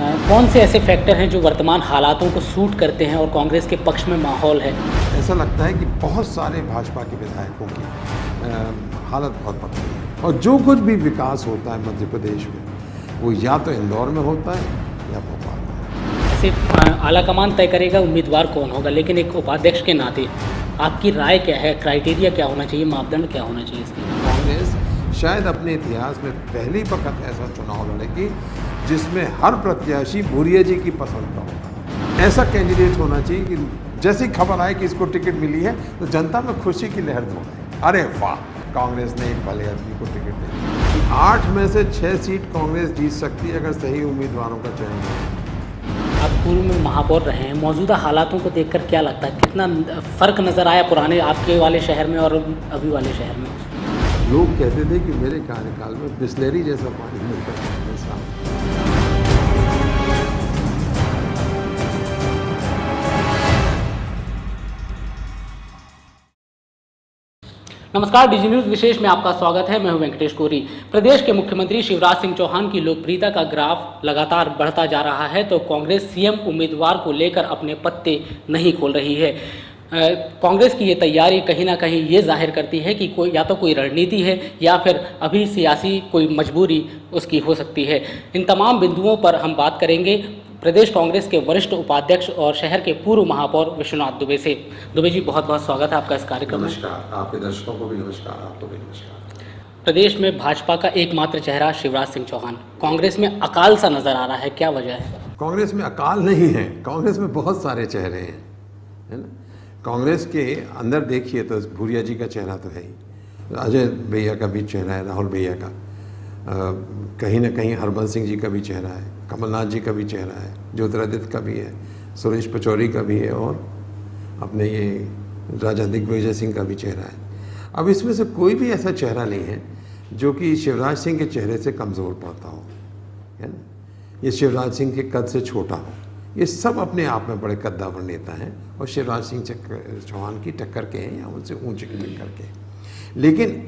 कौन से ऐसे फैक्टर हैं जो वर्तमान हालातों को सूट करते हैं और कांग्रेस के पक्ष में माहौल है? ऐसा लगता है कि बहुत सारे भाजपा के विधायकों की हालत बहुत पतली है और जो कुछ भी विकास होता है मध्य प्रदेश में वो या तो इंदौर में होता है या भोपाल में। ऐसे आलाकमान तय करेगा उम्मीदवार कौन होगा, लेकिन एक उपाध्यक्ष के नाते आपकी राय क्या है? क्राइटेरिया क्या होना चाहिए, मापदंड क्या होना चाहिए इसके? कांग्रेस शायद अपने इतिहास में पहली वक्त ऐसा चुनाव लड़ेगी जिसमें हर प्रत्याशी भूरिया जी की पसंद का होगा। ऐसा कैंडिडेट होना चाहिए कि जैसी खबर आए कि इसको टिकट मिली है तो जनता में खुशी की लहर दौड़े, अरे वाह कांग्रेस ने एक भले आदमी को टिकट दी। 8 में से 6 सीट कांग्रेस जीत सकती है अगर सही उम्मीदवारों का चयन हो। आप पूर्व में महापौर रहे हैं, मौजूदा हालातों को देखकर क्या लगता है, कितना फ़र्क नज़र आया पुराने आपके वाले शहर में और अभी वाले शहर में? लोग कहते थे कि मेरे कार्यकाल में बिस्लेरी जैसा पानी मिलता है। नमस्कार, डीजी न्यूज़ विशेष में आपका स्वागत है। मैं हूं वेंकटेश कोरी। प्रदेश के मुख्यमंत्री शिवराज सिंह चौहान की लोकप्रियता का ग्राफ लगातार बढ़ता जा रहा है, तो कांग्रेस सीएम उम्मीदवार को लेकर अपने पत्ते नहीं खोल रही है। कांग्रेस की ये तैयारी कहीं ना कहीं ये जाहिर करती है कि कोई या तो कोई रणनीति है या फिर अभी सियासी कोई मजबूरी उसकी हो सकती है। इन तमाम बिंदुओं पर हम बात करेंगे प्रदेश कांग्रेस के वरिष्ठ उपाध्यक्ष और शहर के पूर्व महापौर विश्वनाथ दुबे से। दुबे जी, बहुत बहुत स्वागत है आपका इस कार्यक्रम में। नमस्कार, आपके दर्शकों को भी नमस्कार, आपको भी नमस्कार। प्रदेश में भाजपा का एकमात्र चेहरा शिवराज सिंह चौहान, कांग्रेस में अकाल सा नजर आ रहा है, क्या वजह है? कांग्रेस में अकाल नहीं है, कांग्रेस में बहुत सारे चेहरे हैं, है ना। कांग्रेस के अंदर देखिए तो भूरिया जी का चेहरा तो है ही, अजय भैया का भी चेहरा है, राहुल भैया का, कहीं ना कहीं हरबंस सिंह जी का भी चेहरा है, कमलनाथ जी का भी चेहरा है, ज्योतिरादित्य का भी है, सुरेश पचौरी का भी है और अपने ये राजा दिग्विजय सिंह का भी चेहरा है। अब इसमें से कोई भी ऐसा चेहरा नहीं है जो कि शिवराज सिंह के चेहरे से कमज़ोर पड़ता हो, है ना। ये शिवराज सिंह के कद से छोटा हो, ये सब अपने आप में बड़े कद्दावर नेता हैं और शिवराज सिंह चौहान की टक्कर के हैं या उनसे ऊंचे मिलकर के। लेकिन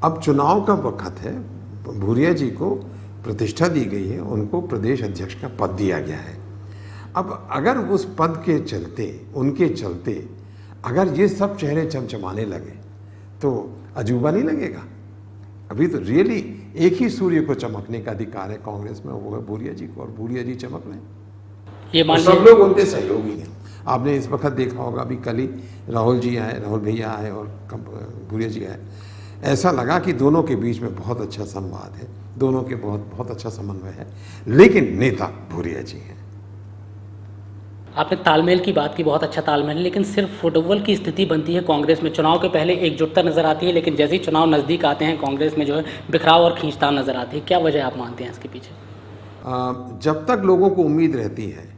अब चुनाव का वक्त है, भूरिया जी को प्रतिष्ठा दी गई है, उनको प्रदेश अध्यक्ष का पद दिया गया है। अब अगर उस पद के चलते, उनके चलते अगर ये सब चेहरे चमचमाने लगे तो अजूबा नहीं लगेगा? अभी तो रियली एक ही सूर्य को चमकने का अधिकार है कांग्रेस में, वो है भूरिया जी को, और भूरिया जी चमक रहे हैं। ये मान सब लोग उनके सहयोगी हैं। आपने इस वक्त देखा होगा, अभी कल ही राहुल जी आए, राहुल भैया आए और भूरिया जी आए। ऐसा लगा कि दोनों के बीच में बहुत अच्छा संवाद है, दोनों के बहुत अच्छा समन्वय है, लेकिन नेता भूरिया जी हैं। आपने तालमेल की बात की, बहुत अच्छा तालमेल है, लेकिन सिर्फ फुटबॉल की स्थिति बनती है कांग्रेस में। चुनाव के पहले एकजुटता नजर आती है, लेकिन जैसे ही चुनाव नज़दीक आते हैं कांग्रेस में जो है बिखराव और खींचतान नजर आती है। क्या वजह आप मानते हैं इसके पीछे? जब तक लोगों को उम्मीद रहती है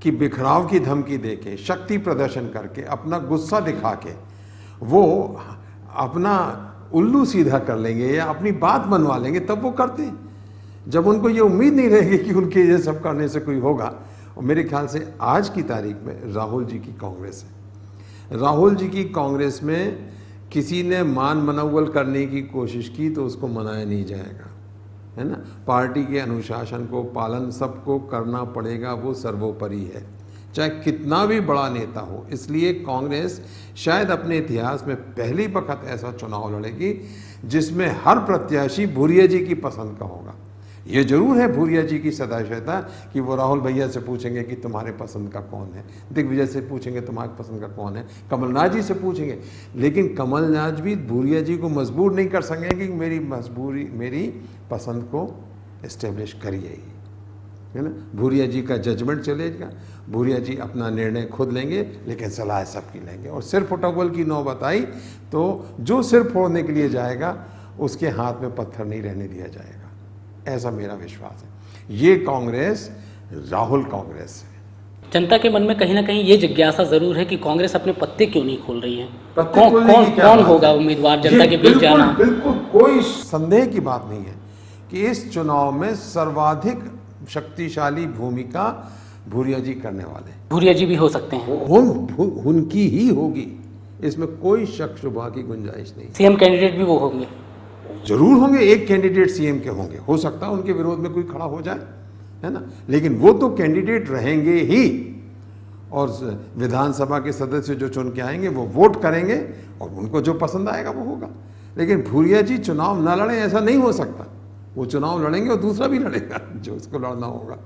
कि बिखराव की धमकी देके, शक्ति प्रदर्शन करके, अपना गुस्सा दिखा के वो अपना उल्लू सीधा कर लेंगे या अपनी बात मनवा लेंगे, तब वो करते हैं। जब उनको ये उम्मीद नहीं रहेगी कि उनके ये सब करने से कोई होगा, और मेरे ख्याल से आज की तारीख में राहुल जी की कांग्रेस है। राहुल जी की कांग्रेस में किसी ने मान मनौवल करने की कोशिश की तो उसको मनाया नहीं जाएगा, है ना। पार्टी के अनुशासन को पालन सबको करना पड़ेगा, वो सर्वोपरि है, चाहे कितना भी बड़ा नेता हो। इसलिए कांग्रेस शायद अपने इतिहास में पहली वक्त ऐसा चुनाव लड़ेगी जिसमें हर प्रत्याशी भूरिया जी की पसंद का होगा। ये जरूर है भूरिया जी की सदाशयता कि वो राहुल भैया से पूछेंगे कि तुम्हारे पसंद का कौन है, दिग्विजय से पूछेंगे तुम्हारे पसंद का कौन है, कमलनाथ जी से पूछेंगे, लेकिन कमलनाथ भी भूरिया जी को मजबूर नहीं कर सकेंगे कि मेरी पसंद को इस्टेब्लिश करिए ही, है ना। भूरिया जी का जजमेंट चलेगा, भूरिया जी अपना निर्णय खुद लेंगे, लेकिन सलाह सबकी लेंगे। और सिर फुटबॉल की नौबत आई तो जो सिर फोड़ने के लिए जाएगा उसके हाथ में पत्थर नहीं रहने दिया जाएगा, ऐसा मेरा विश्वास है। ये कांग्रेस राहुल कांग्रेस है। जनता के मन में कहीं ना कहीं ये जिज्ञासा जरूर है कि कांग्रेस अपने पत्ते क्यों नहीं खोल रही है। कौन होगा उम्मीदवार जनता के बीच जाना? बिल्कुल कोई संदेह की बात नहीं है कि इस चुनाव में सर्वाधिक शक्तिशाली भूमिका भूरिया जी करने वाले। भूरिया जी भी हो सकते हैं, उनकी ही होगी, इसमें कोई शक शुबा की गुंजाइश नहीं। सीएम कैंडिडेट भी वो होंगे? जरूर होंगे, एक कैंडिडेट सीएम के होंगे, हो सकता है उनके विरोध में कोई खड़ा हो जाए, है ना। लेकिन वो तो कैंडिडेट रहेंगे ही, और विधानसभा के सदस्य जो चुन के आएंगे वो वोट करेंगे और उनको जो पसंद आएगा वो होगा। लेकिन भूरिया जी चुनाव ना लड़े, ऐसा नहीं हो सकता। वो चुनाव लड़ेंगे और दूसरा भी लड़ेगा जो उसको लड़ना होगा,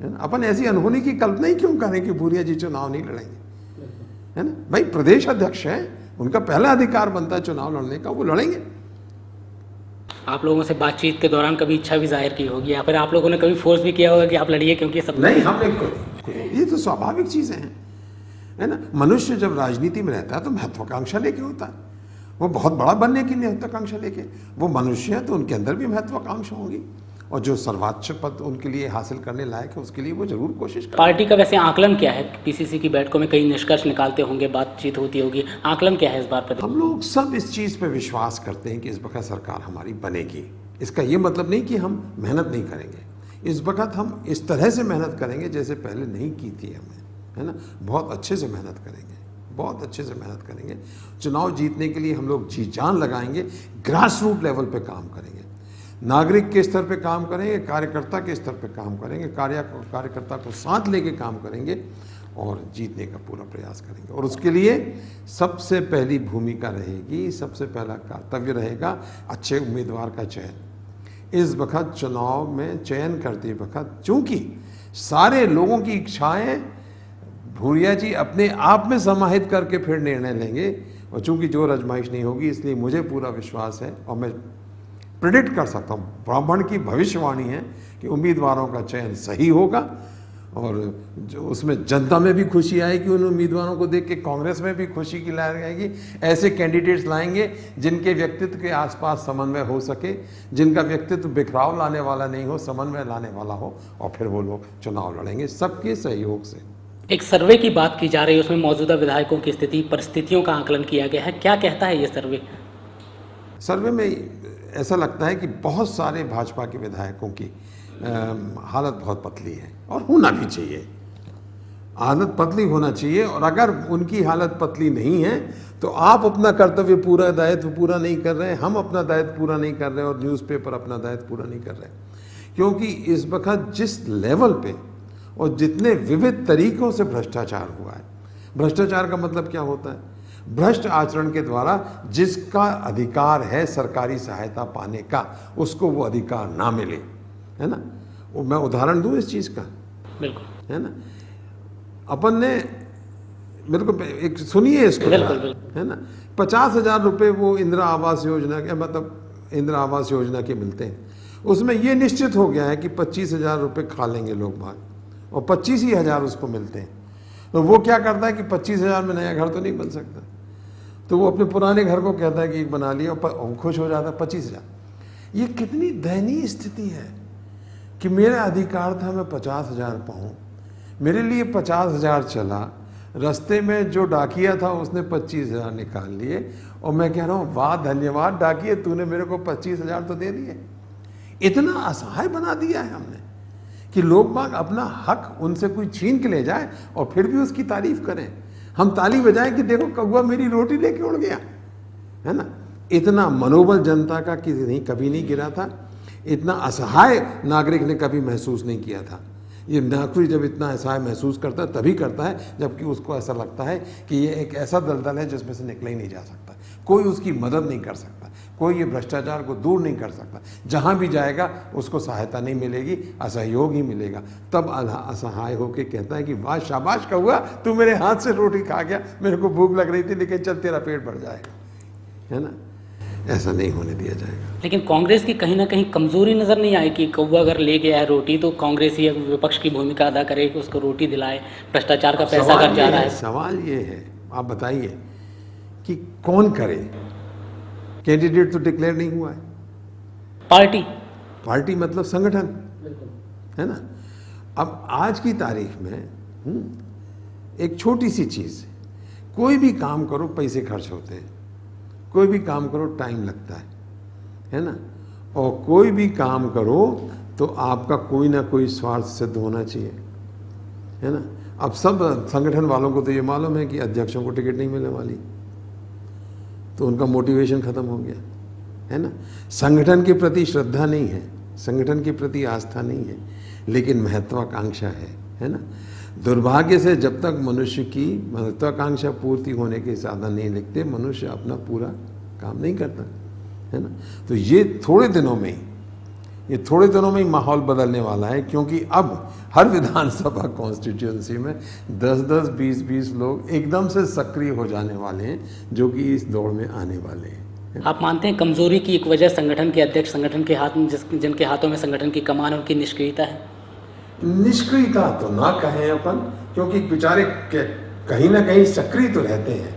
है ना। अपन ऐसी अनहोनी की कल्पना ही क्यों करें कि भूरिया जी चुनाव नहीं लड़ेंगे, है ना। भाई प्रदेश अध्यक्ष है, उनका पहला अधिकार बनता है चुनाव लड़ने का, वो लड़ेंगे। आप लोगों से बातचीत के दौरान कभी इच्छा भी जाहिर की होगी या फिर आप लोगों ने कभी फोर्स भी किया होगा कि आप लड़िए, क्योंकि सब नहीं, हमने ये तो स्वाभाविक चीजें हैं, है ना। मनुष्य जब राजनीति में रहता है तो महत्वाकांक्षा लेके होता है। वो बहुत बड़ा बनने की महत्वाकांक्षा लेके, वो मनुष्य है तो उनके अंदर भी महत्वाकांक्षा होगी, और जो सर्वोच्च पद उनके लिए हासिल करने लायक है उसके लिए वो जरूर कोशिश करें। पार्टी का वैसे आकलन क्या है? पीसीसी की बैठकों में कई निष्कर्ष निकालते होंगे, बातचीत होती होगी, आकलन क्या है इस बार प्रदेश? हम लोग सब इस चीज़ पे विश्वास करते हैं कि इस वक्त सरकार हमारी बनेगी। इसका ये मतलब नहीं कि हम मेहनत नहीं करेंगे। इस वक्त हम इस तरह से मेहनत करेंगे जैसे पहले नहीं की थी हमने, है ना। बहुत अच्छे से मेहनत करेंगे, बहुत अच्छे से मेहनत करेंगे। चुनाव जीतने के लिए हम लोग जी जान लगाएंगे, ग्रास रूट लेवल पे काम करेंगे, नागरिक के स्तर पे काम करेंगे, कार्यकर्ता के स्तर पे काम करेंगे, कार्यकर्ता को साथ लेके काम करेंगे और जीतने का पूरा प्रयास करेंगे। और उसके लिए सबसे पहली भूमिका रहेगी, सबसे पहला कर्तव्य रहेगा अच्छे उम्मीदवार का चयन। इस वक्त चुनाव में चयन करते वक्त चूंकि सारे लोगों की इच्छाएं भूरिया जी अपने आप में समाहित करके फिर निर्णय लेंगे, और चूंकि जो आजमाइश नहीं होगी, इसलिए मुझे पूरा विश्वास है और मैं प्रेडिक्ट कर सकता हूँ, ब्राह्मण की भविष्यवाणी है कि उम्मीदवारों का चयन सही होगा, और जो उसमें जनता में भी खुशी आएगी, उन उम्मीदवारों को देख के कांग्रेस में भी खुशी की लहर आएगी। ऐसे कैंडिडेट्स लाएंगे जिनके व्यक्तित्व के आसपास समन्वय हो सके, जिनका व्यक्तित्व बिखराव लाने वाला नहीं हो, समन्वय लाने वाला हो, और फिर वो लोग चुनाव लड़ेंगे सबके सहयोग से। एक सर्वे की बात की जा रही है, उसमें मौजूदा विधायकों की स्थिति, परिस्थितियों का आकलन किया गया है, क्या कहता है ये सर्वे? सर्वे में ऐसा लगता है कि बहुत सारे भाजपा के विधायकों की हालत बहुत पतली है, और होना भी चाहिए। हालत पतली होना चाहिए, और अगर उनकी हालत पतली नहीं है तो आप अपना कर्तव्य पूरा, दायित्व पूरा नहीं कर रहे हैं, हम अपना दायित्व पूरा नहीं कर रहे हैं, और न्यूज़पेपर अपना दायित्व पूरा नहीं कर रहे हैं। क्योंकि इस वक्त जिस लेवल पे और जितने विविध तरीकों से भ्रष्टाचार हुआ है, भ्रष्टाचार का मतलब क्या होता है? भ्रष्ट आचरण के द्वारा जिसका अधिकार है सरकारी सहायता पाने का, उसको वो अधिकार ना मिले, है ना। मैं उदाहरण दूं इस चीज़ का, बिल्कुल, है ना। अपन ने, मेरे को एक सुनिए इसको, है ना, 50,000 रुपये वो इंदिरा आवास योजना के, मतलब इंदिरा आवास योजना के मिलते हैं। उसमें ये निश्चित हो गया है कि 25,000 रुपये खा लेंगे लोग बाग, और 25,000 उसको मिलते हैं। तो वो क्या करता है कि 25,000 में नया घर तो नहीं बन सकता, तो वो अपने पुराने घर को कहता है कि एक बना लिया, और खुश हो जाता है 25,000। ये कितनी दयनीय स्थिति है कि मेरा अधिकार था मैं 50,000 पाऊँ, मेरे लिए 50,000 चला, रास्ते में जो डाकिया था उसने 25,000 निकाल लिए, और मैं कह रहा हूँ वाह धन्यवाद डाकिया, तूने मेरे को 25,000 तो दे दिए। इतना असहाय बना दिया है हमने कि लोग बाग अपना हक उनसे कोई छीन के ले जाए और फिर भी उसकी तारीफ करें। हम ताली बजाएं कि देखो कौवा मेरी रोटी लेके उड़ गया, है ना। इतना मनोबल जनता का कभी नहीं गिरा था, इतना असहाय नागरिक ने कभी महसूस नहीं किया था। ये नागरिक जब इतना असहाय महसूस करता है तभी करता है जबकि उसको ऐसा लगता है कि ये एक ऐसा दलदल है जिसमें से निकला ही नहीं जा सकता, कोई उसकी मदद नहीं कर सकता, कोई ये भ्रष्टाचार को दूर नहीं कर सकता। जहाँ भी जाएगा उसको सहायता नहीं मिलेगी, असहयोग ही मिलेगा। तब असहाय होकर कहता है कि वाह शाबाश कौवा, तू मेरे हाथ से रोटी खा गया, मेरे को भूख लग रही थी लेकिन चल तेरा पेट भर जाएगा, है ना। ऐसा नहीं होने दिया जाएगा। लेकिन कांग्रेस की कहीं ना कहीं कमजोरी नजर नहीं आई कि कौवा अगर ले गया है रोटी तो कांग्रेस ही विपक्ष की भूमिका अदा करे कि उसको रोटी दिलाए, भ्रष्टाचार का पैसा कर जा रहा है। सवाल ये है, आप बताइए कि कौन करे? कैंडिडेट तो डिक्लेयर नहीं हुआ है। पार्टी मतलब संगठन, है ना। अब आज की तारीख में एक छोटी सी चीज, कोई भी काम करो पैसे खर्च होते हैं, कोई भी काम करो टाइम लगता है ना, और कोई भी काम करो तो आपका कोई ना कोई स्वार्थ सिद्ध होना चाहिए, है ना। अब सब संगठन वालों को तो ये मालूम है कि अध्यक्षों को टिकट नहीं मिलने वाली, तो उनका मोटिवेशन खत्म हो गया, है ना। संगठन के प्रति श्रद्धा नहीं है, संगठन के प्रति आस्था नहीं है। लेकिन महत्वाकांक्षा है ना। दुर्भाग्य से जब तक मनुष्य की महत्वाकांक्षा पूर्ति होने के साधन नहीं लिखते, मनुष्य अपना पूरा काम नहीं करता, है ना। तो ये थोड़े दिनों में ही माहौल बदलने वाला है, क्योंकि अब हर विधानसभा कॉन्स्टिट्यूंसी में 10-10, 20-20 लोग एकदम से सक्रिय हो जाने वाले हैं, जो कि इस दौड़ में आने वाले हैं। आप मानते हैं कमजोरी की एक वजह संगठन के अध्यक्ष, संगठन के हाथ में जिनके हाथों में संगठन की कमान, उनकी निष्क्रियता है? निष्क्रियता तो ना कहें अपन, क्योंकि बेचारे कहीं ना कहीं सक्रिय तो रहते हैं,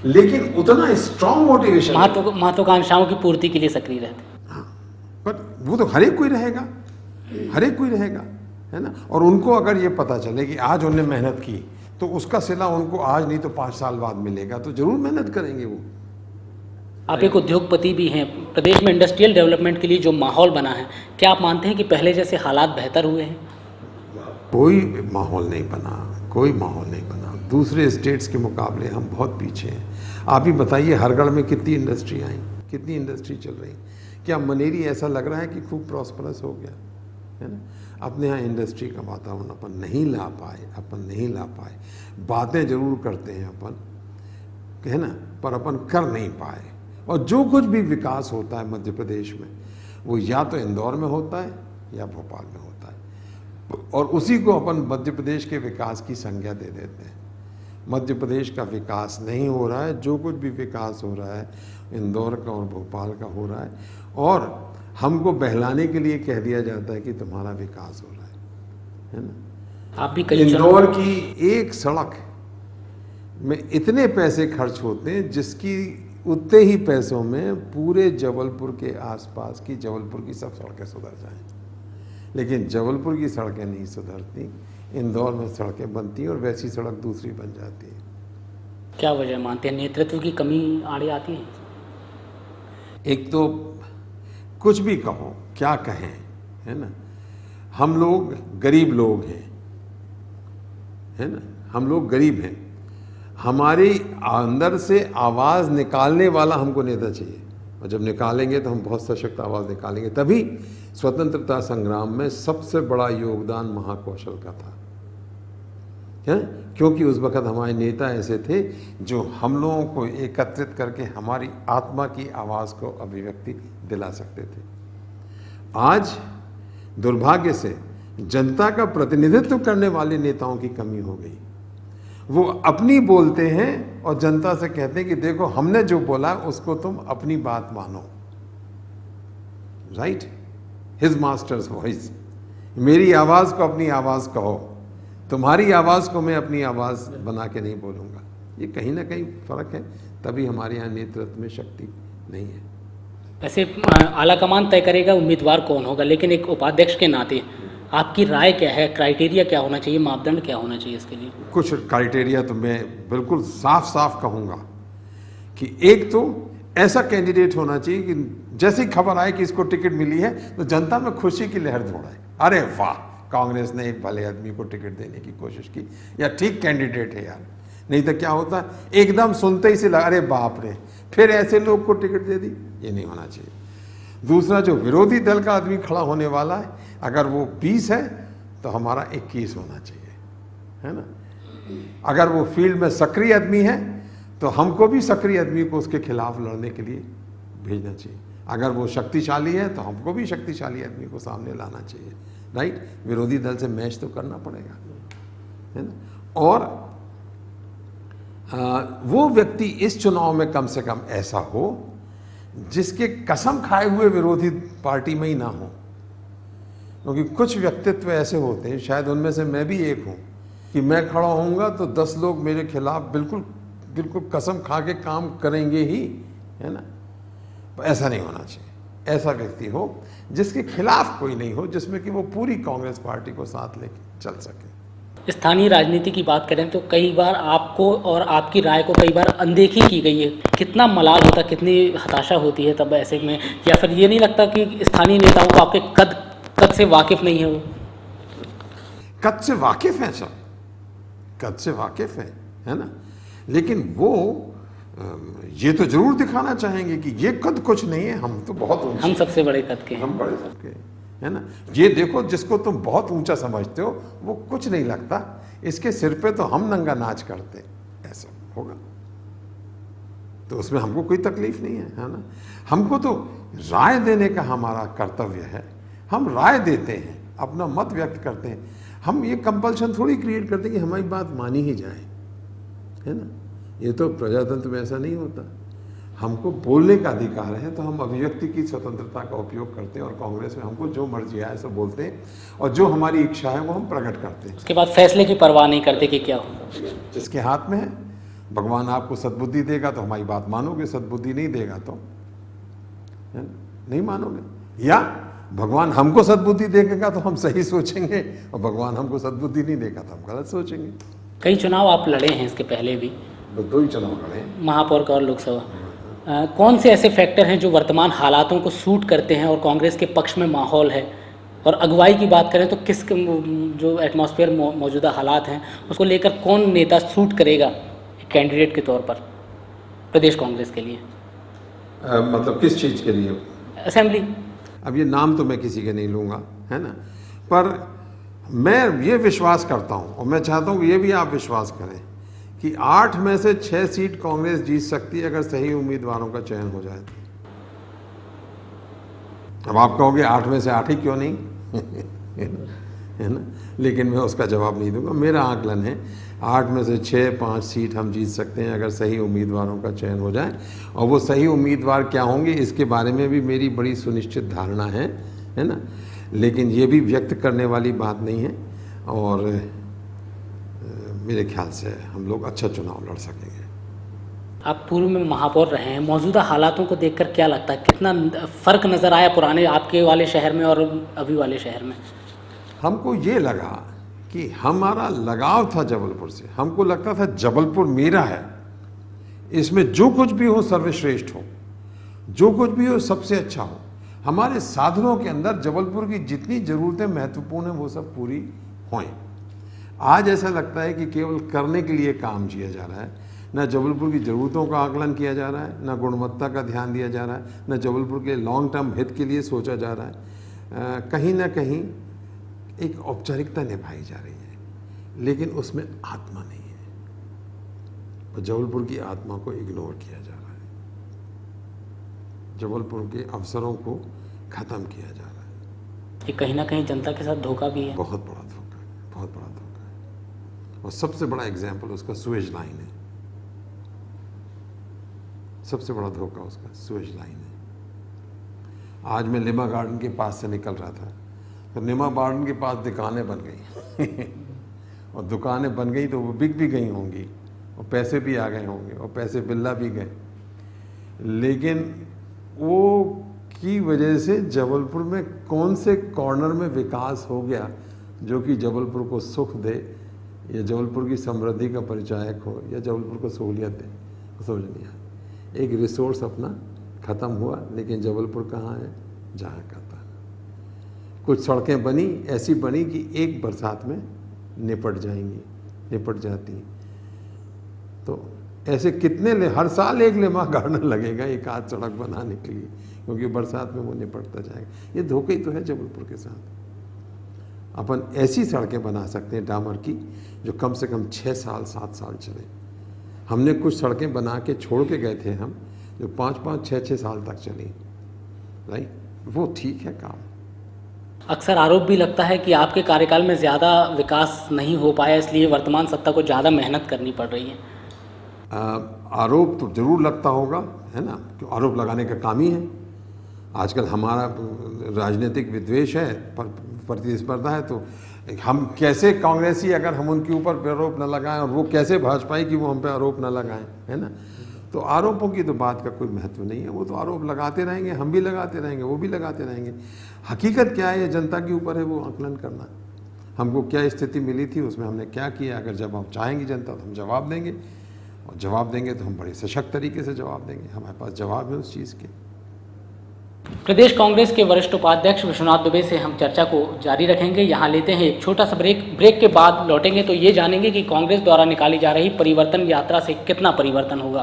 लेकिन उतना स्ट्रांग मोटिवेशन, महत्वाकांक्षाओं की पूर्ति के लिए सक्रिय रहते हैं। हाँ, पर वो तो हर एक कोई रहेगा, है ना। और उनको अगर ये पता चले कि आज उन्होंने मेहनत की, तो उसका सिला उनको आज नहीं तो 5 साल बाद मिलेगा, तो जरूर मेहनत करेंगे वो। आप एक उद्योगपति भी हैं, प्रदेश में इंडस्ट्रियल डेवलपमेंट के लिए जो माहौल बना है, क्या आप मानते हैं कि पहले जैसे हालात बेहतर हुए हैं? कोई माहौल नहीं बना। दूसरे स्टेट्स के मुकाबले हम बहुत पीछे हैं। आप ही बताइए, हरगढ़ में कितनी इंडस्ट्री आई, कितनी इंडस्ट्री चल रही। क्या मनेरी ऐसा लग रहा है कि खूब प्रॉस्परस हो गया, है ना। अपने यहाँ इंडस्ट्री का वातावरण अपन नहीं ला पाए। बातें जरूर करते हैं अपन, है ना, पर अपन कर नहीं पाए। और जो कुछ भी विकास होता है मध्य प्रदेश में, वो या तो इंदौर में होता है या भोपाल में होता है, और उसी को अपन मध्य प्रदेश के विकास की संज्ञा दे देते हैं। मध्य प्रदेश का विकास नहीं हो रहा है, जो कुछ भी विकास हो रहा है इंदौर का और भोपाल का हो रहा है, और हमको बहलाने के लिए कह दिया जाता है कि तुम्हारा विकास हो रहा है ना। आप भी कई इंदौर की एक सड़क में इतने पैसे खर्च होते हैं, जिसकी उतने ही पैसों में पूरे जबलपुर के आसपास की जबलपुर की सब सड़कें सुधर जाएं, लेकिन जबलपुर की सड़कें नहीं सुधरती, इंदौर में सड़कें बनती और वैसी सड़क दूसरी बन जाती है। क्या वजह मानते हैं? नेतृत्व की कमी आड़े आती है? एक तो कुछ भी कहो, क्या कहें, है ना। हम लोग गरीब लोग हैं, है ना, हम लोग गरीब हैं। हमारी अंदर से आवाज़ निकालने वाला हमको नेता चाहिए, और जब निकालेंगे तो हम बहुत सशक्त आवाज़ निकालेंगे। तभी स्वतंत्रता संग्राम में सबसे बड़ा योगदान महाकौशल का था, है, क्योंकि उस वक़्त हमारे नेता ऐसे थे जो हम लोगों को एकत्रित करके हमारी आत्मा की आवाज़ को अभिव्यक्ति दिला सकते थे। आज दुर्भाग्य से जनता का प्रतिनिधित्व करने वाले नेताओं की कमी हो गई। वो अपनी बोलते हैं और जनता से कहते हैं कि देखो हमने जो बोला उसको तुम अपनी बात मानो, राइट, हिज मास्टर्स वॉइस, मेरी आवाज़ को अपनी आवाज़ कहो, तुम्हारी आवाज़ को मैं अपनी आवाज़ बना के नहीं बोलूँगा। ये कहीं ना कहीं फ़र्क है, तभी हमारे यहाँ नेतृत्व में शक्ति नहीं है। वैसे आला कमान तय करेगा उम्मीदवार कौन होगा, लेकिन एक उपाध्यक्ष के नाते आपकी राय क्या है? क्राइटेरिया क्या होना चाहिए, मापदंड क्या होना चाहिए इसके लिए? कुछ क्राइटेरिया तो मैं बिल्कुल साफ साफ कहूँगा कि एक तो ऐसा कैंडिडेट होना चाहिए कि जैसे ही खबर आए कि इसको टिकट मिली है तो जनता में खुशी की लहर दौड़ाए, अरे वाह, कांग्रेस ने एक भले आदमी को टिकट देने की कोशिश की, या ठीक कैंडिडेट है यार। नहीं तो क्या होता है, एकदम सुनते ही से लगा अरे बाप रे, फिर ऐसे लोग को टिकट दे दी। ये नहीं होना चाहिए। दूसरा, जो विरोधी दल का आदमी खड़ा होने वाला है, अगर वो 20 है तो हमारा 21 होना चाहिए, है ना। अगर वो फील्ड में सक्रिय आदमी है तो हमको भी सक्रिय आदमी को उसके खिलाफ लड़ने के लिए भेजना चाहिए। अगर वो शक्तिशाली है तो हमको भी शक्तिशाली आदमी को सामने लाना चाहिए, राइट। विरोधी दल से मैच तो करना पड़ेगा, है ना। और वो व्यक्ति इस चुनाव में कम से कम ऐसा हो जिसके कसम खाए हुए विरोधी पार्टी में ही ना हो, क्योंकि कुछ व्यक्तित्व ऐसे होते हैं, शायद उनमें से मैं भी एक हूँ, कि मैं खड़ा होऊंगा तो 10 लोग मेरे खिलाफ बिल्कुल बिल्कुल कसम खा के काम करेंगे ही, है ना। ऐसा नहीं होना चाहिए। ऐसा व्यक्ति हो जिसके खिलाफ कोई नहीं हो, जिसमें कि वो पूरी कांग्रेस पार्टी को साथ लेके चल सके। स्थानीय राजनीति की बात करें तो कई बार आपको और आपकी राय को कई बार अनदेखी की गई है। कितना मलाल होता, कितनी हताशा होती है तब ऐसे में? या फिर ये नहीं लगता कि स्थानीय नेताओं को आपके कद से वाकिफ नहीं है? वो कद से वाकिफ है, सब कद से वाकिफ है ना, लेकिन वो ये तो जरूर दिखाना चाहेंगे कि ये कद कुछ नहीं है, हम तो बहुत ऊंचे, हम सबसे बड़े कद के हैं, हम बड़े सबके, है ना। ये देखो, जिसको तुम बहुत ऊंचा समझते हो वो कुछ नहीं लगता, इसके सिर पे तो हम नंगा नाच करते, ऐसा होगा तो उसमें हमको कोई तकलीफ नहीं है ना। हमको तो राय देने का हमारा कर्तव्य है, हम राय देते हैं, अपना मत व्यक्त करते हैं। हम ये कंपल्शन थोड़ी क्रिएट करते हैं कि हमारी बात मानी ही जाए, है ना। ये तो प्रजातंत्र में ऐसा नहीं होता। हमको बोलने का अधिकार है, तो हम अभिव्यक्ति की स्वतंत्रता का उपयोग करते हैं, और कांग्रेस में हमको जो मर्जी आए सब बोलते हैं, और जो हमारी इच्छा है वो हम प्रकट करते हैं। उसके बाद फैसले की परवाह नहीं करते कि क्या हो, जिसके हाथ में है। भगवान आपको सद्बुद्धि देगा तो हमारी बात मानोगे, सद्बुद्धि नहीं देगा तो नहीं मानोगे। या भगवान हमको सद्बुद्धि देगा तो हम सही सोचेंगे, और भगवान हमको सद्बुद्धि नहीं देगा तो हम गलत सोचेंगे। कई चुनाव आप लड़े हैं इसके पहले भी, 2 ही चुनाव लड़े हैं, महापौर का और लोकसभा। कौन से ऐसे फैक्टर हैं जो वर्तमान हालातों को सूट करते हैं और कांग्रेस के पक्ष में माहौल है? और अगुवाई की बात करें तो किस जो एटमॉस्फेयर मौजूदा हालात हैं उसको लेकर कौन नेता सूट करेगा कैंडिडेट के तौर पर प्रदेश कांग्रेस के लिए? मतलब किस चीज़ के लिए? असेंबली। अब ये नाम तो मैं किसी के नहीं लूँगा, है ना, पर मैं ये विश्वास करता हूँ, और मैं चाहता हूँ कि ये भी आप विश्वास करें कि 8 में से 6 सीट कांग्रेस जीत सकती है अगर सही उम्मीदवारों का चयन हो जाए तो। अब आप कहोगे 8 में से 8 ही क्यों नहीं है ना, लेकिन मैं उसका जवाब नहीं दूंगा। मेरा आकलन है 8 में से 6-5 सीट हम जीत सकते हैं अगर सही उम्मीदवारों का चयन हो जाए, और वो सही उम्मीदवार क्या होंगे इसके बारे में भी मेरी बड़ी सुनिश्चित धारणा है ना, लेकिन ये भी व्यक्त करने वाली बात नहीं है, और मेरे ख्याल से हम लोग अच्छा चुनाव लड़ सकेंगे। आप पूर्व में महापौर रहे हैं, मौजूदा हालातों को देखकर क्या लगता है, कितना फ़र्क नज़र आया पुराने आपके वाले शहर में और अभी वाले शहर में? हमको ये लगा कि हमारा लगाव था जबलपुर से, हमको लगता था जबलपुर मेरा है, इसमें जो कुछ भी हो सर्वश्रेष्ठ हो, जो कुछ भी हो सबसे अच्छा हो। हमारे साधनों के अंदर जबलपुर की जितनी ज़रूरतें महत्वपूर्ण हैं वो सब पूरी हों। आज ऐसा लगता है कि केवल करने के लिए काम किया जा रहा है, ना जबलपुर की ज़रूरतों का आकलन किया जा रहा है, ना गुणवत्ता का ध्यान दिया जा रहा है, ना जबलपुर के लॉन्ग टर्म हित के लिए सोचा जा रहा है। कहीं ना कहीं एक औपचारिकता निभाई जा रही है, लेकिन उसमें आत्मा नहीं है, और जबलपुर की आत्मा को इग्नोर किया जा रहा है, जबलपुर के अवसरों को ख़त्म किया जा रहा है। ये कहीं ना कहीं जनता के साथ धोखा भी है। बहुत बड़ा धोखा है, बहुत बड़ा धोखा है, और सबसे बड़ा एग्जाम्पल उसका सुएज लाइन है। सबसे बड़ा धोखा उसका सुएज लाइन है। आज मैं लिमा गार्डन के पास से निकल रहा था, तो लिमा गार्डन के पास दुकानें बन गई और दुकानें बन गई तो वो बिक भी गई होंगी, और पैसे भी आ गए होंगे, और पैसे बिल्ला भी गए, लेकिन वो की वजह से जबलपुर में कौन से कॉर्नर में विकास हो गया जो कि जबलपुर को सुख दे, या जबलपुर की समृद्धि का परिचायक हो, या जबलपुर को सहूलियत दे, समझ नहीं आया। एक रिसोर्स अपना ख़त्म हुआ, लेकिन जबलपुर कहाँ है? जहाँ का था। कुछ सड़कें बनी, ऐसी बनी कि एक बरसात में निपट जाएंगी, निपट जाती। तो ऐसे कितने हर साल एक लिमा गार्डन लगेगा एक आध सड़क बनाने के लिए, क्योंकि बरसात में वो निपटता जाएगा। ये धोखा ही तो है जबलपुर के साथ। अपन ऐसी सड़कें बना सकते हैं डामर की जो कम से कम 6 साल 7 साल चले। हमने कुछ सड़कें बना के छोड़ के गए थे हम, जो 5-5 6-6 साल तक चली, राइट, वो ठीक है काम। अक्सर आरोप भी लगता है कि आपके कार्यकाल में ज़्यादा विकास नहीं हो पाया, इसलिए वर्तमान सत्ता को ज़्यादा मेहनत करनी पड़ रही है। आरोप तो जरूर लगता होगा, है ना, क्यों आरोप लगाने का काम ही है। आजकल हमारा राजनीतिक विद्वेष है, प्रतिस्पर्धा है, तो हम कैसे कांग्रेसी अगर हम उनके ऊपर आरोप न लगाएं, और वो कैसे भाजपाई कि वो हम पे आरोप न लगाएं, है ना। तो आरोपों की तो बात का कोई महत्व नहीं है, वो तो आरोप लगाते रहेंगे, हम भी लगाते रहेंगे, वो भी लगाते रहेंगे। हकीकत क्या है ये जनता के ऊपर है वो आकलन करना। हमको क्या स्थिति मिली थी, उसमें हमने क्या किया, अगर जब हम चाहेंगी जनता तो हम जवाब देंगे, और जवाब देंगे तो हम बड़े सशक्त तरीके से जवाब देंगे, हमारे पास जवाब है उस चीज़ के। प्रदेश कांग्रेस के वरिष्ठ उपाध्यक्ष विश्वनाथ दुबे से हम चर्चा को जारी रखेंगे। यहाँ लेते हैं एक छोटा सा ब्रेक के बाद लौटेंगे तो ये जानेंगे कि कांग्रेस द्वारा निकाली जा रही परिवर्तन यात्रा से कितना परिवर्तन होगा।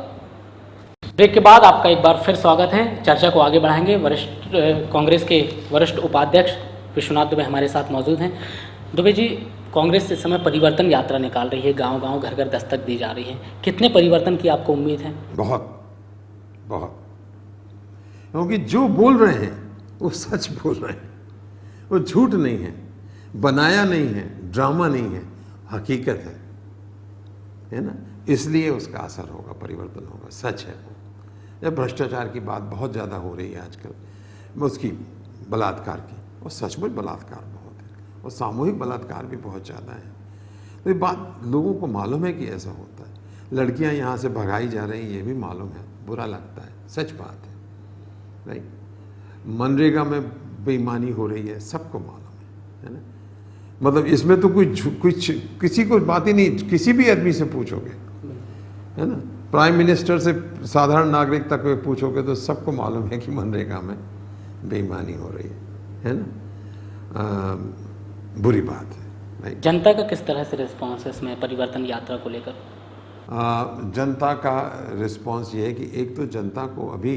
ब्रेक के बाद आपका एक बार फिर स्वागत है। चर्चा को आगे बढ़ाएंगे। कांग्रेस के वरिष्ठ उपाध्यक्ष विश्वनाथ दुबे हमारे साथ मौजूद हैं। दुबे जी, कांग्रेस इस समय परिवर्तन यात्रा निकाल रही है, गांव-गांव, घर-घर दस्तक दी जा रही है। कितने परिवर्तन की आपको उम्मीद है? बहुत बहुत, क्योंकि जो बोल रहे हैं वो सच बोल रहे हैं, वो झूठ नहीं है, बनाया नहीं है, ड्रामा नहीं है, हकीकत है ना। इसलिए उसका असर होगा, परिवर्तन होगा, सच है वो। जब भ्रष्टाचार की बात बहुत ज़्यादा हो रही है आजकल, उसकी बलात्कार की, और सचमुच बलात्कार बहुत है, और सामूहिक बलात्कार भी बहुत ज़्यादा है। तो ये बात लोगों को मालूम है कि ऐसा होता है। लड़कियां यहाँ से भगाई जा रही हैं, ये भी मालूम है, बुरा लगता है, सच बात है। राइट, मनरेगा में बेईमानी हो रही है, सबको मालूम है ना। मतलब इसमें तो कुछ किसी को बात ही नहीं, किसी भी आदमी से पूछोगे, है ना, प्राइम मिनिस्टर से साधारण नागरिक तक पूछोगे तो सबको मालूम है कि मनरेगा में बेईमानी हो रही है ना। बुरी बात है। राइट, जनता का किस तरह से रिस्पॉन्स है इसमें परिवर्तन यात्रा को लेकर? जनता का रिस्पॉन्स ये है कि एक तो जनता को अभी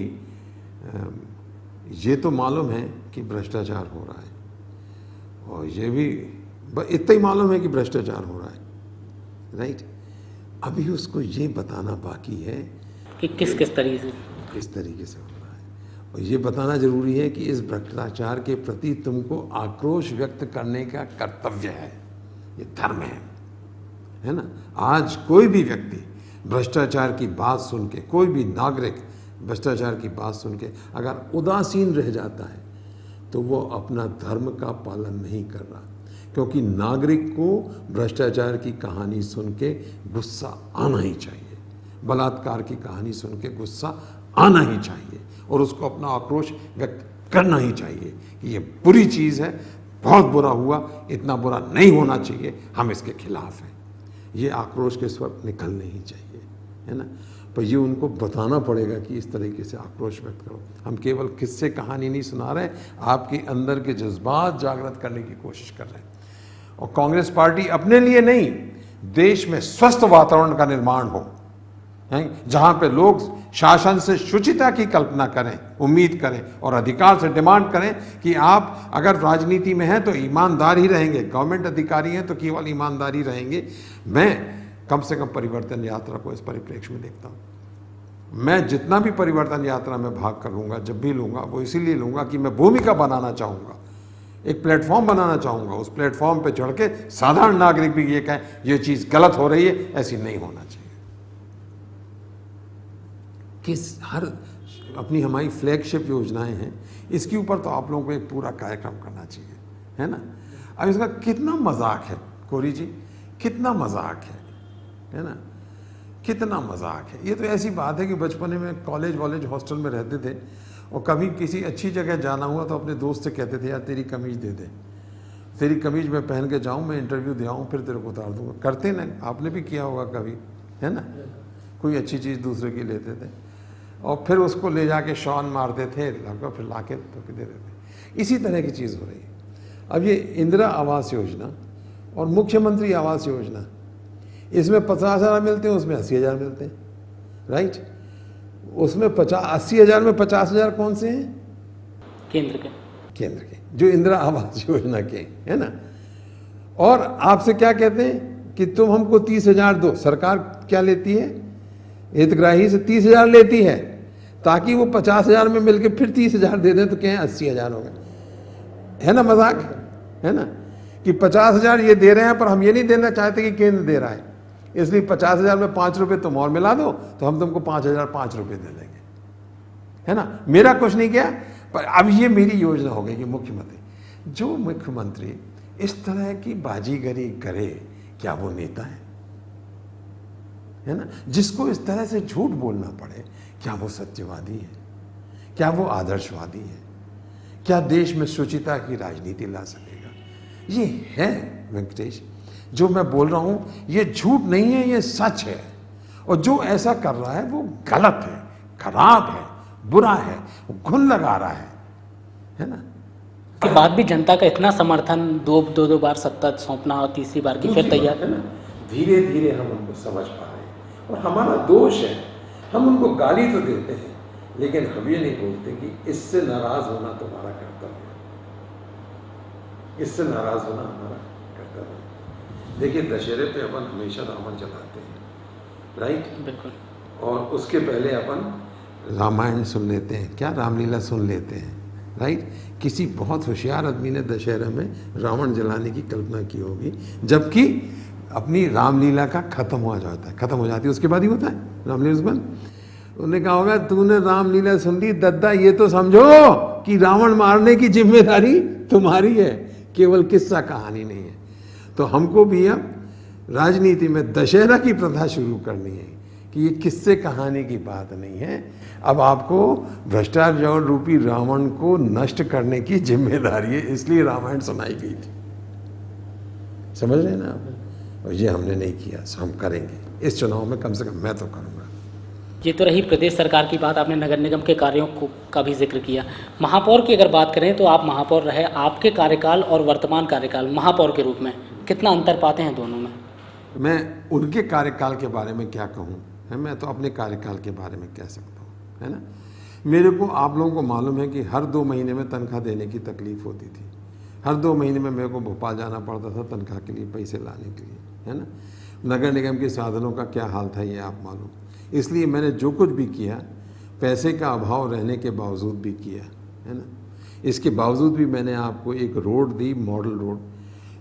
ये तो मालूम है कि भ्रष्टाचार हो रहा है, और ये भी इतना ही मालूम है कि भ्रष्टाचार हो रहा है। राइट, अभी उसको ये बताना बाकी है कि किस तरीके से हो रहा है, और ये बताना जरूरी है कि इस भ्रष्टाचार के प्रति तुमको आक्रोश व्यक्त करने का कर्तव्य है, ये धर्म है ना। आज कोई भी व्यक्ति भ्रष्टाचार की बात सुन के, कोई भी नागरिक भ्रष्टाचार की बात सुन के अगर उदासीन रह जाता है तो वो अपना धर्म का पालन नहीं कर रहा, क्योंकि नागरिक को भ्रष्टाचार की कहानी सुन के गुस्सा आना ही चाहिए, बलात्कार की कहानी सुन के गुस्सा आना ही चाहिए, और उसको अपना आक्रोश व्यक्त करना ही चाहिए कि ये बुरी चीज़ है, बहुत बुरा हुआ, इतना बुरा नहीं होना चाहिए, हम इसके खिलाफ हैं। ये आक्रोश के स्वर निकलने ही चाहिए, है ना। पर ये उनको बताना पड़ेगा कि इस तरीके से आक्रोश व्यक्त करो। हम केवल किस्से कहानी नहीं सुना रहे, आपके अंदर के जज्बात जागृत करने की कोशिश कर रहे हैं। और कांग्रेस पार्टी अपने लिए नहीं, देश में स्वस्थ वातावरण का निर्माण हो, जहां पे लोग शासन से शुचिता की कल्पना करें, उम्मीद करें, और अधिकार से डिमांड करें कि आप अगर राजनीति में हैं तो ईमानदार ही रहेंगे, गवर्नमेंट अधिकारी हैं तो केवल ईमानदारी रहेंगे। मैं कम से कम परिवर्तन यात्रा को इस परिप्रेक्ष्य में देखता हूँ। मैं जितना भी परिवर्तन यात्रा में भाग कर लूँगा, जब भी लूँगा, वो इसीलिए लूँगा कि मैं भूमिका बनाना चाहूँगा, एक प्लेटफॉर्म बनाना चाहूँगा। उस प्लेटफॉर्म पे चढ़ के साधारण नागरिक भी ये कहें ये चीज़ गलत हो रही है, ऐसी नहीं होना चाहिए। किस हर अपनी हमारी फ्लैगशिप योजनाएं हैं, इसके ऊपर तो आप लोगों को एक पूरा कार्यक्रम करना चाहिए, है ना। अब इसका कितना मजाक है कोरी जी, कितना मजाक है ना, कितना मजाक है। ये तो ऐसी बात है कि बचपन में कॉलेज हॉस्टल में रहते थे, और कभी किसी अच्छी जगह जाना हुआ तो अपने दोस्त से कहते थे यार तेरी कमीज दे दे, तेरी कमीज मैं पहन के जाऊँ, मैं इंटरव्यू दे आऊँ, फिर तेरे को उतार दूंगा। करते ना, आपने भी किया होगा कभी, है ना। कोई अच्छी चीज़ दूसरे की लेते थे और फिर उसको ले जाके शॉन मारते थे, फिर ला के तो दे देते। इसी तरह की चीज़ हो रही है। अब ये इंदिरा आवास योजना और मुख्यमंत्री आवास योजना, इसमें 50,000 मिलते हैं, उसमें 80,000 मिलते हैं। राइट, उसमें 80,000 में 50,000 कौन से हैं? केंद्र के जो इंदिरा आवास योजना के, है ना। और आपसे क्या कहते हैं कि तुम हमको 30,000 दो। सरकार क्या लेती है? हितग्राही से 30,000 लेती है, ताकि वो 50,000 में मिलके फिर 30,000 दे दें, तो क्या है 80,000 हो गए, है ना। मजाक है ना कि 50,000 ये दे रहे हैं, पर हम ये नहीं देना चाहते कि केंद्र दे रहा है, इसलिए 50,000 में 5 रुपये तुम और मिला दो तो हम तुमको 5,000 5 रुपये दे देंगे, है ना। मेरा कुछ नहीं किया, पर अब ये मेरी योजना हो गई कि मुख्यमंत्री, जो मुख्यमंत्री इस तरह की बाजीगरी करे, क्या वो नेता है ना। जिसको इस तरह से झूठ बोलना पड़े, क्या वो सत्यवादी है? क्या वो आदर्शवादी है? क्या देश में शुचिता की राजनीति ला सकेगा? ये है वेंकटेश, जो मैं बोल रहा हूं ये झूठ नहीं है, ये सच है। और जो ऐसा कर रहा है वो गलत है, खराब है, बुरा है, घुन लगा रहा है ना। के बाद भी जनता का इतना समर्थन, दो बार सत्ता सौंपना और तीसरी बार की फिर तैयार है ना। धीरे धीरे हम उनको समझ पा रहे हैं, और हमारा दोष है, हम उनको गाली तो देते हैं, लेकिन हम ये नहीं बोलते कि इससे नाराज होना तुम्हारा कर्तव्य इससे नाराज होना हमारा कर्तव्य है। देखिए, दशहरे पे अपन हमेशा रावण जलाते हैं, राइट? बिल्कुल। और उसके पहले अपन रामायण सुन लेते हैं, क्या रामलीला सुन लेते हैं, राइट? किसी बहुत होशियार आदमी ने दशहरा में रावण जलाने की कल्पना की होगी, जबकि अपनी रामलीला का खत्म हो जाता है, खत्म हो जाती है, उसके बाद ही होता है रामलीला के बाद। उन्होंने कहा होगा, तूने रामलीला सुन ली दद्दा, ये तो समझो कि रावण मारने की जिम्मेदारी तुम्हारी है, केवल किस्सा कहानी नहीं है। तो हमको भी अब राजनीति में दशहरा की प्रथा शुरू करनी है कि ये किस्से कहानी की बात नहीं है, अब आपको भ्रष्टाचार रूपी रावण को नष्ट करने की जिम्मेदारी है, इसलिए रामायण सुनाई गई थी। समझ रहे हैं ना आप? और ये हमने नहीं किया, हम करेंगे इस चुनाव में, कम से कम मैं तो करूँगा। ये तो रही प्रदेश सरकार की बात, आपने नगर निगम के कार्यों को का भी जिक्र किया। महापौर की अगर बात करें तो आप महापौर रहे, आपके कार्यकाल और वर्तमान कार्यकाल महापौर के रूप में कितना अंतर पाते हैं दोनों में? मैं उनके कार्यकाल के बारे में क्या कहूँ है, मैं तो अपने कार्यकाल के बारे में कह सकता हूँ, है ना। मेरे को, आप लोगों को मालूम है कि हर 2 महीने में तनख्वाह देने की तकलीफ होती थी। हर 2 महीने में मेरे को भोपाल जाना पड़ता था तनख्वाह के लिए, पैसे लाने के लिए, है ना। नगर निगम के साधनों का क्या हाल था ये आप मालूम। इसलिए मैंने जो कुछ भी किया, पैसे का अभाव रहने के बावजूद भी किया, है ना। इसके बावजूद भी मैंने आपको एक रोड दी, मॉडल रोड,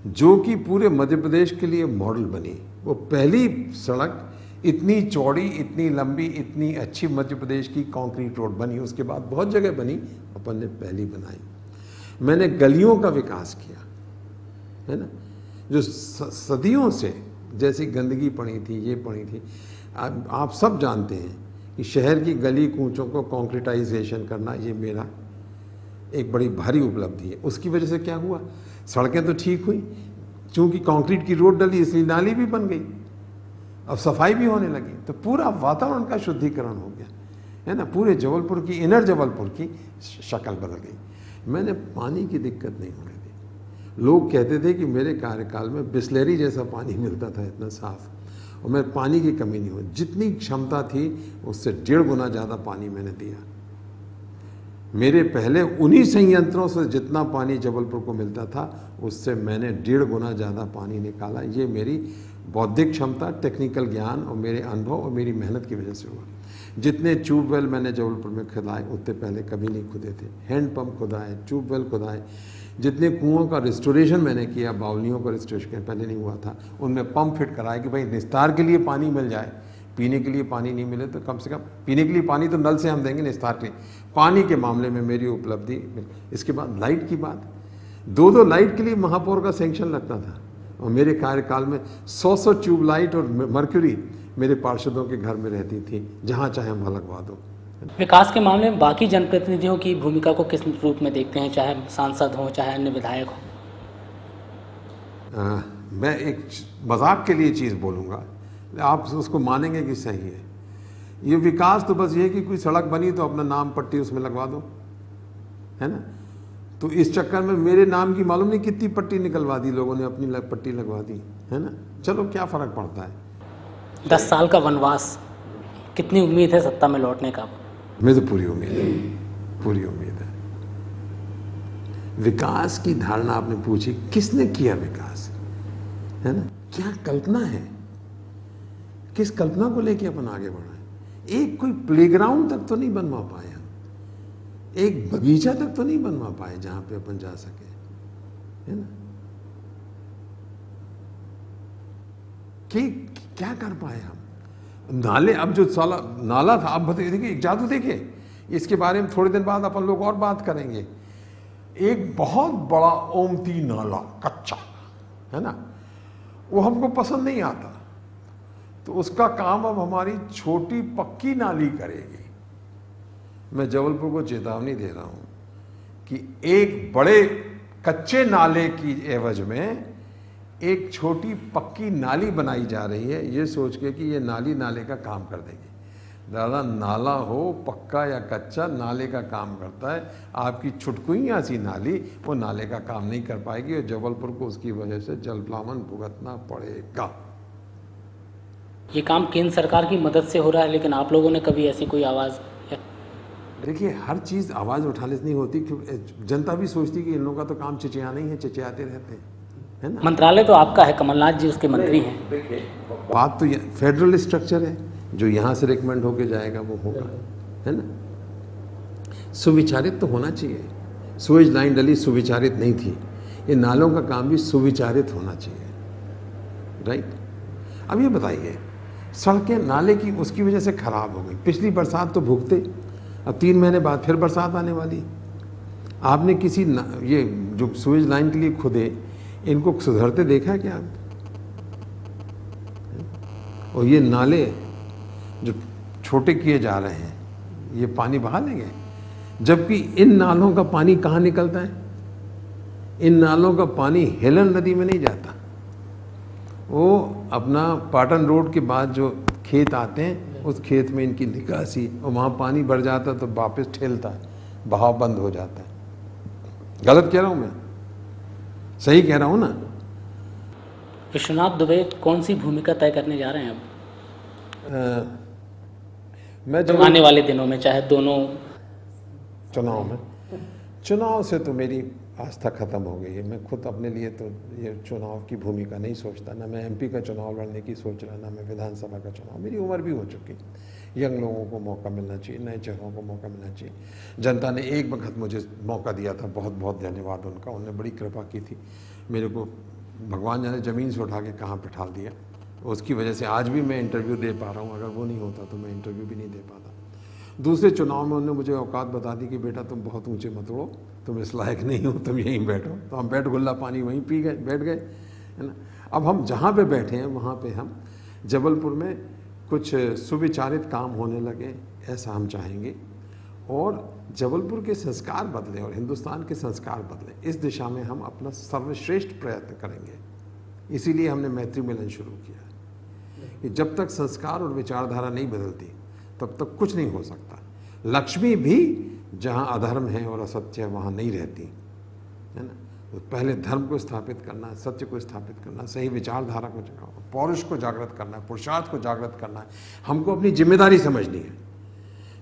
जो कि पूरे मध्य प्रदेश के लिए मॉडल बनी। वो पहली सड़क इतनी चौड़ी, इतनी लंबी, इतनी अच्छी मध्य प्रदेश की कंक्रीट रोड बनी। उसके बाद बहुत जगह बनी, अपन ने पहली बनाई। मैंने गलियों का विकास किया, है ना, जो सदियों से जैसी गंदगी पड़ी थी, ये पड़ी थी। आप सब जानते हैं कि शहर की गली कूचों को कंक्रीटाइजेशन करना, ये मेरा एक बड़ी भारी उपलब्धि है। उसकी वजह से क्या हुआ, सड़कें तो ठीक हुई, चूंकि कंक्रीट की रोड डली इसलिए नाली भी बन गई, अब सफाई भी होने लगी, तो पूरा वातावरण का शुद्धिकरण हो गया, है ना। पूरे जबलपुर की, इनर जबलपुर की शक्ल बदल गई। मैंने पानी की दिक्कत नहीं होने दी। लोग कहते थे कि मेरे कार्यकाल में बिस्लेरी जैसा पानी मिलता था, इतना साफ, और मैं पानी की कमी नहीं हुई। जितनी क्षमता थी उससे 1.5 गुना ज़्यादा पानी मैंने दिया। मेरे पहले उन्हीं संयंत्रों से जितना पानी जबलपुर को मिलता था, उससे मैंने 1.5 गुना ज़्यादा पानी निकाला। ये मेरी बौद्धिक क्षमता, टेक्निकल ज्ञान और मेरे अनुभव और मेरी मेहनत की वजह से हुआ। जितने ट्यूबवेल मैंने जबलपुर में खुदाए, उतने पहले कभी नहीं खुदे थे। हैंडपम्प खुदाए, ट्यूबवेल खुदाए, जितने कुओं का रिस्टोरेशन मैंने किया, बावलियों का रिस्टोरेशन पहले नहीं हुआ था, उनमें पंप फिट कराए कि भाई निस्तार के लिए पानी मिल जाए। पीने के लिए पानी नहीं मिले तो कम से कम पीने के लिए पानी तो नल से हम देंगे, निस्तार के लिए पानी के मामले में मेरी उपलब्धि। इसके बाद लाइट की बात, 2 लाइट के लिए महापौर का सैंक्शन लगता था, और मेरे कार्यकाल में 100 ट्यूबलाइट और मर्क्यूरी मेरे पार्षदों के घर में रहती थी, जहाँ चाहे वहाँ लगवा दो। विकास के मामले में बाकी जनप्रतिनिधियों की भूमिका को किस रूप में देखते हैं, चाहे सांसद हों चाहे अन्य विधायक हों? मैं एक मजाक के लिए चीज़ बोलूँगा, आप उसको मानेंगे कि सही है। ये विकास तो बस ये है कि कोई सड़क बनी तो अपना नाम पट्टी उसमें लगवा दो, है ना। तो इस चक्कर में मेरे नाम की मालूम नहीं कितनी पट्टी निकलवा दी लोगों ने, अपनी पट्टी लगवा दी, है ना। चलो क्या फ़र्क पड़ता है। 10 साल का वनवास, कितनी उम्मीद है सत्ता में लौटने का? मुझे तो पूरी उम्मीद है, पूरी उम्मीद है। विकास की धारणा आपने पूछी, किसने किया विकास, है ना, क्या कल्पना है, किस कल्पना को लेके अपन आगे बढ़े। एक कोई प्लेग्राउंड तक तो नहीं बनवा पाए हम, एक बगीचा तक तो नहीं बनवा पाए जहां पे अपन जा सके, है ना। कि क्या कर पाए हम। नाले, अब जो साला नाला था, अब देखिए एक जादू देखिए, इसके बारे में थोड़े दिन बाद अपन लोग और बात करेंगे। एक बहुत बड़ा ओमती नाला कच्चा, है ना, वो हमको पसंद नहीं आता, तो उसका काम अब हमारी छोटी पक्की नाली करेगी। मैं जबलपुर को चेतावनी दे रहा हूं कि एक बड़े कच्चे नाले की एवज में एक छोटी पक्की नाली बनाई जा रही है, ये सोच के कि ये नाली नाले का काम कर देगी। दादा, नाला हो पक्का या कच्चा, नाले का काम करता है। आपकी छुटकुइयाँ सी नाली वो नाले का काम नहीं कर पाएगी, और जबलपुर को उसकी वजह से जलप्लावन भुगतना पड़ेगा। ये काम केंद्र सरकार की मदद से हो रहा है, लेकिन आप लोगों ने कभी ऐसी कोई आवाज़ देखिए, हर चीज़ आवाज़ उठाने से नहीं होती, क्योंकि जनता भी सोचती कि इन लोगों का तो काम चिचियाना ही है, चिचियाते रहते हैं, है ना। मंत्रालय तो आपका है, कमलनाथ जी उसके मंत्री हैं। देखिए, बात तो फेडरल स्ट्रक्चर है, जो यहाँ से रिकमेंड होके जाएगा वो होगा, है ना। सुविचारित तो होना चाहिए। सुएज लाइन डली, सुविचारित नहीं थी। ये नालों का काम भी सुविचारित होना चाहिए, राइट। अब ये बताइए, सड़कें नाले की उसकी वजह से खराब हो गई। पिछली बरसात तो भुगते, अब 3 महीने बाद फिर बरसात आने वाली। आपने किसी ये जो सुएज लाइन के लिए खुदे, इनको सुधरते देखा है क्या? और ये नाले जो छोटे किए जा रहे हैं, ये पानी बहा लेंगे, जबकि इन नालों का पानी कहाँ निकलता है? इन नालों का पानी हेलन नदी में नहीं जाता। वो अपना पाटन रोड के बाद जो खेत आते हैं, उस खेत में इनकी निकासी, और वहाँ पानी भर जाता है तो वापस ठेलता है, बहाव बंद हो जाता है। गलत कह रहा हूँ मैं? सही कह रहा हूँ ना? विश्वनाथ दुबे कौन सी भूमिका तय करने जा रहे हैं अब मैं जब आने वाले दिनों में, चाहे दोनों चुनाव से तो मेरी आस्था खत्म हो गई है। मैं खुद अपने लिए तो ये चुनाव की भूमिका नहीं सोचता, ना मैं एमपी का चुनाव लड़ने की सोच रहा, ना मैं विधानसभा का चुनाव। मेरी उम्र भी हो चुकी, यंग लोगों को मौका मिलना चाहिए, नए चेहरों को मौका मिलना चाहिए। जनता ने एक वक्त मुझे मौका दिया था, बहुत बहुत धन्यवाद उनका, उन्होंने बड़ी कृपा की थी मेरे को। भगवान जाने ज़मीन से उठा के कहाँ बिठा दिया, उसकी वजह से आज भी मैं इंटरव्यू दे पा रहा हूँ। अगर वो नहीं होता तो मैं इंटरव्यू भी नहीं दे पाता। दूसरे चुनाव में उन्होंने मुझे औकात बता दी कि बेटा तुम बहुत ऊंचे मत उड़ो, तुम इस लायक नहीं हो, तुम यहीं बैठो। तो हम बैठ गुल्ला पानी वहीं पी गए, बैठ गए, है ना। अब हम जहाँ पे बैठे हैं वहाँ पे हम जबलपुर में कुछ सुविचारित काम होने लगे, ऐसा हम चाहेंगे। और जबलपुर के संस्कार बदलें और हिंदुस्तान के संस्कार बदलें, इस दिशा में हम अपना सर्वश्रेष्ठ प्रयत्न करेंगे। इसीलिए हमने मैत्री मिलन शुरू किया कि जब तक संस्कार और विचारधारा नहीं बदलती तब तक कुछ नहीं हो सकता। लक्ष्मी भी जहाँ अधर्म है और असत्य है वहाँ नहीं रहती, है ना। तो पहले धर्म को स्थापित करना है, सत्य को स्थापित करना है, सही विचारधारा को जगाना, पौरुष को जागृत करना है, पुरुषार्थ को जागृत करना है। हमको अपनी जिम्मेदारी समझनी है।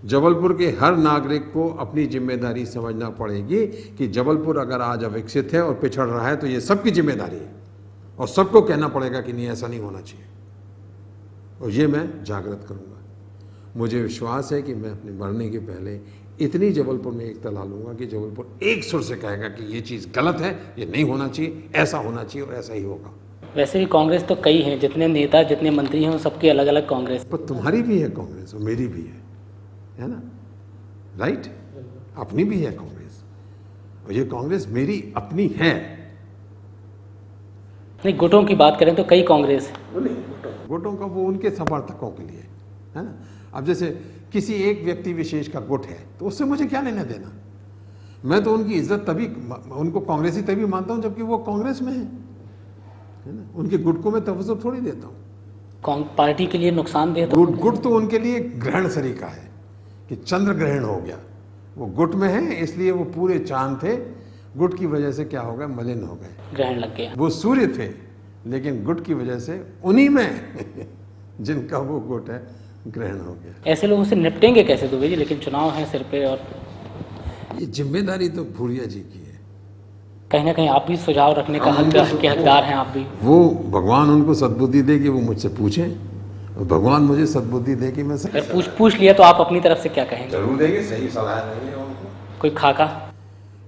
जबलपुर के हर नागरिक को अपनी जिम्मेदारी समझना पड़ेगी कि जबलपुर अगर आज अविकसित है और पिछड़ रहा है तो ये सबकी जिम्मेदारी है, और सबको कहना पड़ेगा कि नहीं, ऐसा नहीं होना चाहिए। और ये मैं जागृत करूँगा। मुझे विश्वास है कि मैं अपने मरने के पहले इतनी जबलपुर में एकता ला लूँगा कि जबलपुर एक सुर से कहेगा कि ये चीज़ गलत है, ये नहीं होना चाहिए, ऐसा होना चाहिए और ऐसा ही होगा। वैसे भी कांग्रेस तो कई हैं, जितने नेता जितने मंत्री हैं सबकी अलग अलग कांग्रेस। पर तुम्हारी भी है कांग्रेस और मेरी भी है ना, राइट। अपनी भी है कांग्रेस, और ये कांग्रेस मेरी अपनी है। नहीं, गुटों की बात करें तो कई कांग्रेस है। गुटों का वो उनके समर्थकों के लिए है ना। अब जैसे किसी एक व्यक्ति विशेष का गुट है तो उससे मुझे क्या लेना देना। मैं तो उनकी इज्जत तभी, उनको कांग्रेसी तभी मानता हूं जबकि वो कांग्रेस में है ना। उनके गुट को मैं तवज्जो थोड़ी देता हूं। पार्टी के लिए नुकसानदेह गुट तो उनके लिए ग्रहण सरीका है कि चंद्र ग्रहण हो गया, वो गुट में है इसलिए वो पूरे चांद थे, गुट की वजह से क्या हो गया, मलिन हो गए, ग्रहण लग गया। वो सूर्य थे लेकिन गुट की वजह से उन्हीं में जिनका वो गुट है ग्रहण हो गया। ऐसे लोगों से निपटेंगे कैसे दुबे जी? लेकिन चुनाव है सिर पे, और ये जिम्मेदारी तो भूरिया जी की है। कहीं ना कहीं आप भी सुझाव रखने का हकदार हैं। आप भी, वो भगवान उनको सद्बुद्धि दे कि वो मुझसे पूछें, और भगवान मुझे सद्बुद्धि दे कि मैं अगर पूछ लिया तो आप अपनी तरफ से क्या कहेंगे? जरूर देंगे, सही सलाह देंगे उनको। कोई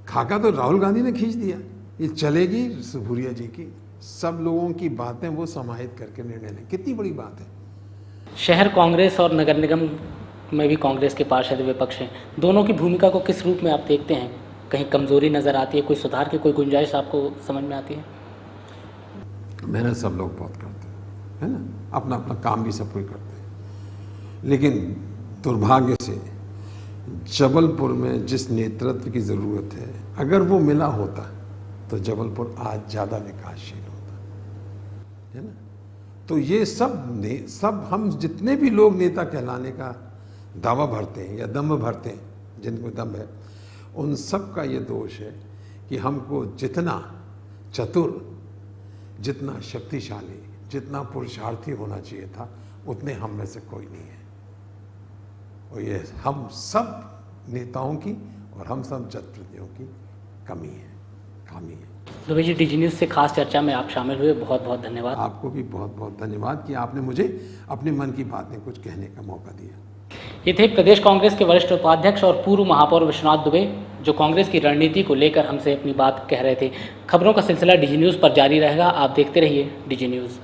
खाका तो राहुल गांधी ने खींच दिया, ये चलेगी भूरिया जी की। सब लोगों की बातें वो समाहित करके निर्णय लें, कितनी बड़ी बात है। शहर कांग्रेस और नगर निगम में भी कांग्रेस के पार्षद विपक्ष हैं, दोनों की भूमिका को किस रूप में आप देखते हैं? कहीं कमजोरी नजर आती है, कोई सुधार की कोई गुंजाइश आपको समझ में आती है? मेहनत सब लोग बहुत करते हैं, है ना, अपना अपना काम भी सब कोई करते हैं, लेकिन दुर्भाग्य से जबलपुर में जिस नेतृत्व की ज़रूरत है, अगर वो मिला होता तो जबलपुर आज ज़्यादा विकासशील होता, है ना। तो ये सब हम जितने भी लोग नेता कहलाने का दावा भरते हैं या दम भरते हैं, जिनको दम है, उन सब का ये दोष है कि हमको जितना चतुर, जितना शक्तिशाली, जितना पुरुषार्थी होना चाहिए था, उतने हम में से कोई नहीं है। और ये हम सब नेताओं की और हम सब जनप्रतिनिधियों की कमी है, खामी है। दुबे जी, डीजी न्यूज़ से खास चर्चा में आप शामिल हुए, बहुत बहुत धन्यवाद। आपको भी बहुत बहुत धन्यवाद कि आपने मुझे अपने मन की बातें कुछ कहने का मौका दिया। ये थे प्रदेश कांग्रेस के वरिष्ठ उपाध्यक्ष और पूर्व महापौर विश्वनाथ दुबे, जो कांग्रेस की रणनीति को लेकर हमसे अपनी बात कह रहे थे। खबरों का सिलसिला डीजी न्यूज़ पर जारी रहेगा, आप देखते रहिए डीजी न्यूज़।